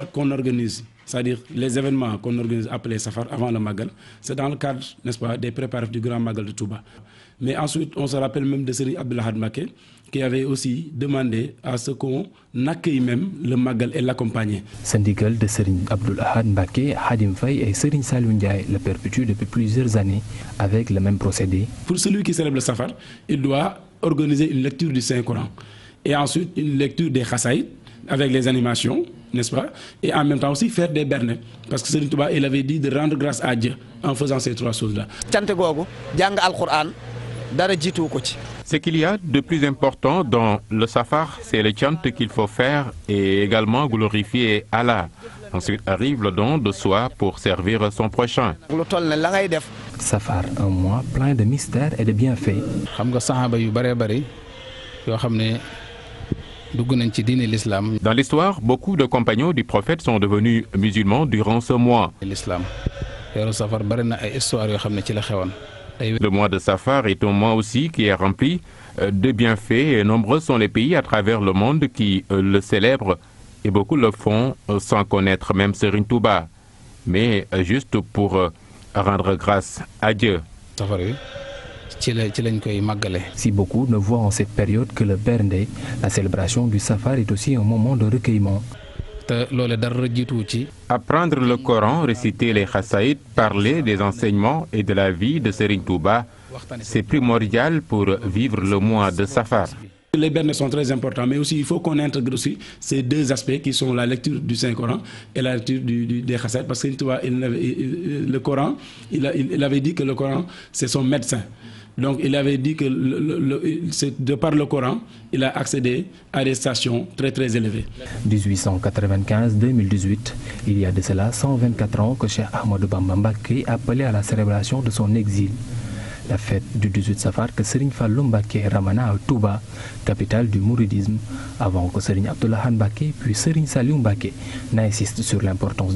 qu'on organise, c'est-à-dire les événements qu'on organise appelés Safar avant le Magal, c'est dans le cadre, n'est-ce pas, des préparatifs du Grand Magal de Touba. Mais ensuite, on se rappelle même de Serigne Abdou Lahad Mbacké, qui avait aussi demandé à ce qu'on accueille même le Magal et l'accompagner. Syndical de Serigne Abdou Lahad Mbacké, Khadim Faye et Serigne Saliou Ndiaye le perpétuent depuis plusieurs années avec le même procédé. Pour celui qui célèbre le Safar, il doit organiser une lecture du Saint-Coran et ensuite une lecture des Khassaïd avec les animations, n'est-ce pas? Et en même temps aussi faire des bernets. Parce que Serigne Touba, il avait dit de rendre grâce à Dieu en faisant ces trois choses-là. Ce qu'il y a de plus important dans le Safar, c'est le chant qu'il faut faire et également glorifier Allah. Ensuite arrive le don de soi pour servir son prochain. Safar, un mois plein de mystères et de bienfaits. Dans l'histoire, beaucoup de compagnons du prophète sont devenus musulmans durant ce mois. Le mois de Safar est un mois aussi qui est rempli de bienfaits et nombreux sont les pays à travers le monde qui le célèbrent et beaucoup le font sans connaître même Serigne Touba, mais juste pour rendre grâce à Dieu. Si beaucoup ne voient en cette période que le Bernde, la célébration du Safar est aussi un moment de recueillement. Apprendre le Coran, réciter les Khassaïd, parler des enseignements et de la vie de Serigne Touba, c'est primordial pour vivre le mois de Safar. Les bernets sont très importants, mais aussi il faut qu'on intègre aussi ces deux aspects qui sont la lecture du Saint-Coran et la lecture des Khassaïd, parce que le Coran, il avait dit que le Coran c'est son médecin. Donc il avait dit que de par le Coran, il a accédé à des stations très très élevées. 1895-2018, il y a de cela 124 ans que Cheikh Ahmadou Bamba Mbacké appelait à la célébration de son exil. La fête du 18 Safar que Serigne Fallou Mbacké ramena à Touba, capitale du mouridisme, avant que Serigne Abdou Lahad Mbacké puis Serigne Saliou Mbacké n'insistent sur l'importance de